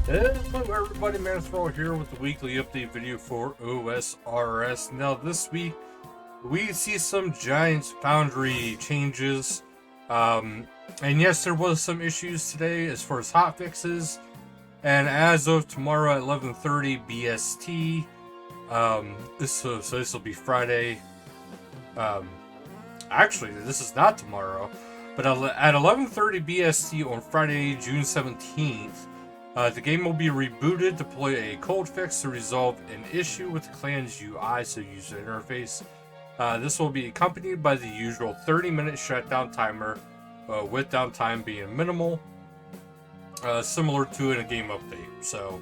Hello everybody, Manithral here with the weekly update video for OSRS. Now this week, we see some giant Foundry changes. And yes, there was some issues today as far as hotfixes. And as of tomorrow at 11:30 BST, this will be Friday. Actually, this is not tomorrow, but at 11:30 BST on Friday, June 17th, the game will be rebooted to deploy a cold fix to resolve an issue with the clan's UI, so user interface. This will be accompanied by the usual 30-minute shutdown timer, with downtime being minimal, similar to in a game update. So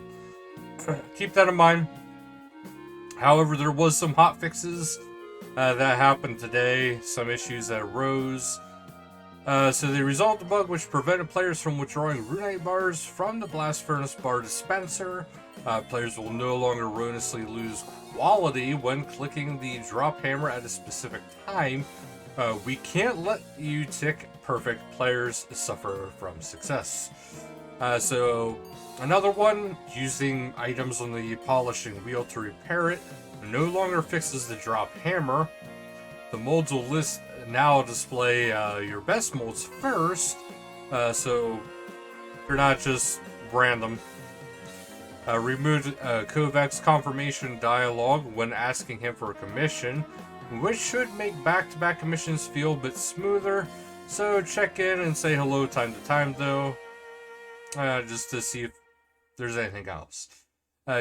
keep that in mind. However, there was some hot fixes that happened today, some issues that arose. So they resolved the bug which prevented players from withdrawing runite bars from the blast furnace bar dispenser. Players will no longer erroneously lose quality when clicking the drop hammer at a specific time. We can't let you tick perfect players suffer from success. So another one, using items on the polishing wheel to repair it no longer fixes the drop hammer. The molds will now display your best molds first, so you're not just random. Removed Kovac's confirmation dialogue when asking him for a commission, which should make back-to-back commissions feel a bit smoother. So check in and say hello time to time, though, just to see if there's anything else.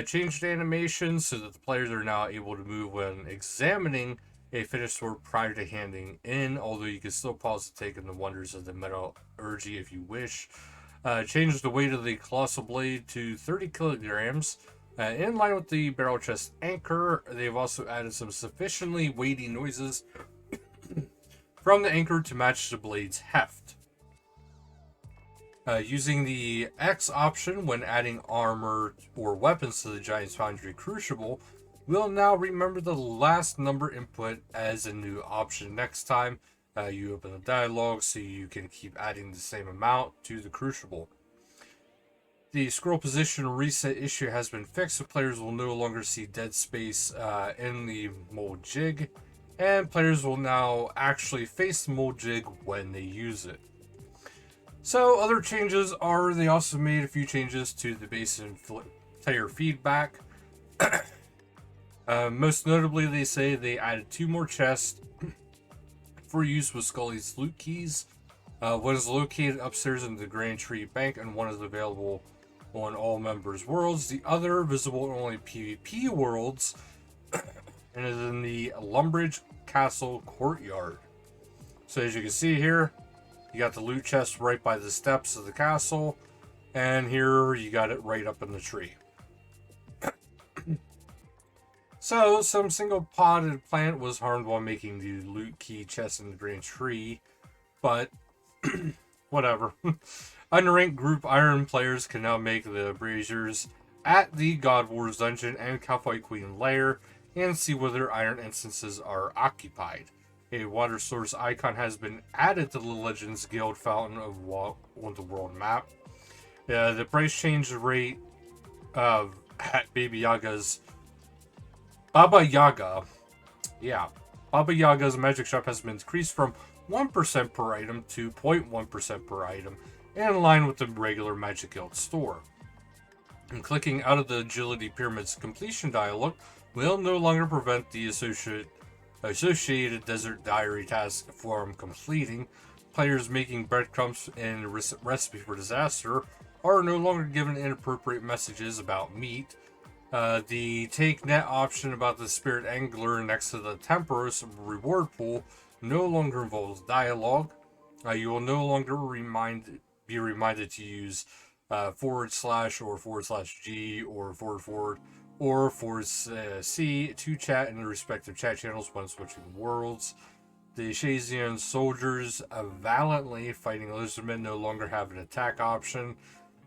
Changed animations so that the players are now able to move when examining a finished sword prior to handing in, although you can still pause to take in the wonders of the metallurgy if you wish. Changed the weight of the colossal blade to 30 kilograms. In line with the barrel chest anchor, they've also added some sufficiently weighty noises from the anchor to match the blade's heft. Using the X option when adding armor or weapons to the Giant's Foundry Crucible, we'll now remember the last number input as a new option next time you open the dialogue, so you can keep adding the same amount to the Crucible. The scroll position reset issue has been fixed, so players will no longer see dead space in the mold jig, and players will now actually face the mold jig when they use it. So other changes are, they also made a few changes to the base and player feedback. Most notably, they say they added 2 more chests for use with Scully's loot keys. One is located upstairs in the Grand Tree Bank, and one is available on all members' worlds. The other, visible in only PvP worlds, and is in the Lumbridge Castle Courtyard. So as you can see here, you got the loot chest right by the steps of the castle, and here you got it right up in the tree. So, some single-podded plant was harmed while making the loot key chest in the Grand Tree, but whatever. Unranked group Iron players can now make the braziers at the God Wars dungeon and Cowboy Queen lair and see whether iron instances are occupied. A water source icon has been added to the Legends Guild fountain on the world map. The price change rate of Baba Yaga's magic shop has been decreased from 1% per item to 0.1% per item, in line with the regular Magic Guild store. And clicking out of the Agility Pyramid's completion dialog will no longer prevent the associated Desert Diary task from completing. Players making breadcrumbs in Recipe for Disaster are no longer given inappropriate messages about meat. The take net option about the Spirit Angler next to the Temperos reward pool no longer involves dialogue. You will no longer be reminded to use / or /G or forward or /C to chat in the respective chat channels when switching worlds. The Shazian soldiers valiantly fighting lizardmen no longer have an attack option.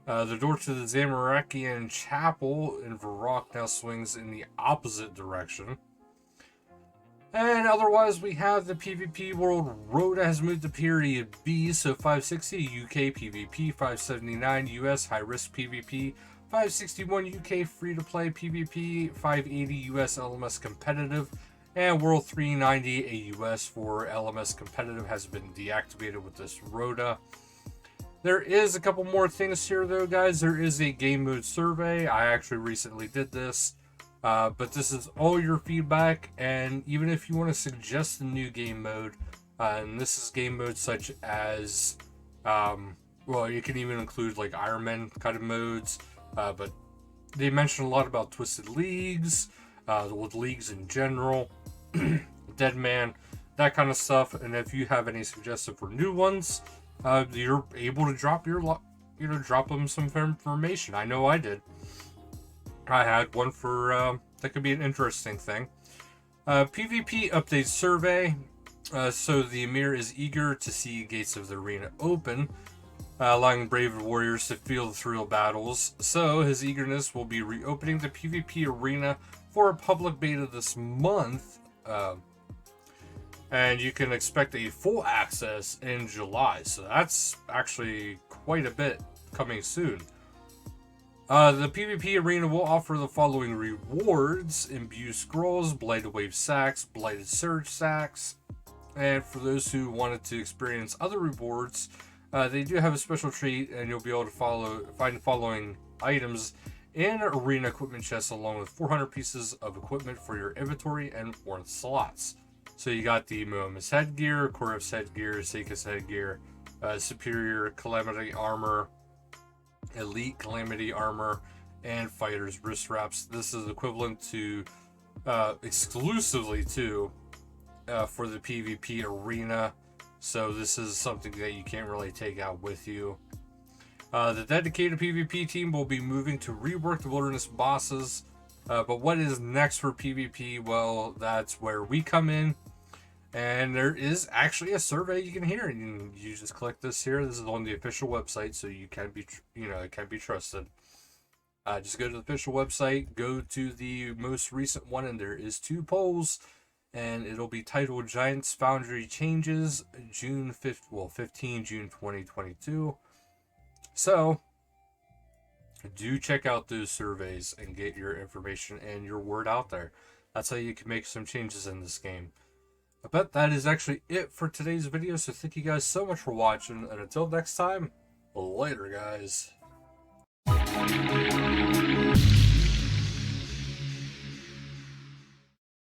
The door to the Zamarakian Chapel in Varrock now swings in the opposite direction. And otherwise, we have the PvP world Rhoda has moved to period B, so 560 UK PvP, 579 US high risk PvP, 561 UK free-to-play PvP, 580 US LMS competitive, and World 390 AUS for LMS competitive has been deactivated with this rota. There is a couple more things here though, guys. There is a game mode survey. I actually recently did this, but this is all your feedback, and even if you want to suggest a new game mode, and this is game modes such as, well, you can even include like Ironman kind of modes, but they mention a lot about Twisted Leagues, with leagues in general, Deadman, that kind of stuff. And if you have any suggestions for new ones, you're able to drop drop them some information. I know I did. I had one for that could be an interesting thing. PvP update survey. So the Emir is eager to see gates of the arena open, allowing brave warriors to feel the thrill battles. So his eagerness will be reopening the PvP arena for a public beta this month, and you can expect a full access in July. So that's actually quite a bit coming soon. The PvP arena will offer the following rewards: Imbue Scrolls, Blighted Wave Sacks, Blighted Surge Sacks. And for those who wanted to experience other rewards, they do have a special treat, and you'll be able to find the following items in arena equipment chests, along with 400 pieces of equipment for your inventory and warrant slots. So you got the Mohammed's headgear, Korev's headgear, Seika's headgear, superior calamity armor, elite calamity armor, and fighter's wrist wraps. This is equivalent to exclusively to for the PvP arena, so this is something that you can't really take out with you. The dedicated PvP team will be moving to rework the wilderness bosses, but what is next for PvP? Well, that's where we come in, and there is actually a survey you can hear. You just click this here. This is on the official website, so you can be, it can be trusted. Just go to the official website, go to the most recent one, and there is 2 polls. And it'll be titled Giants Foundry Changes June 15 June 2022. So do check out those surveys and get your information and your word out there. That's how you can make some changes in this game. But that is actually it for today's video. So thank you guys so much for watching, and until next time, later guys.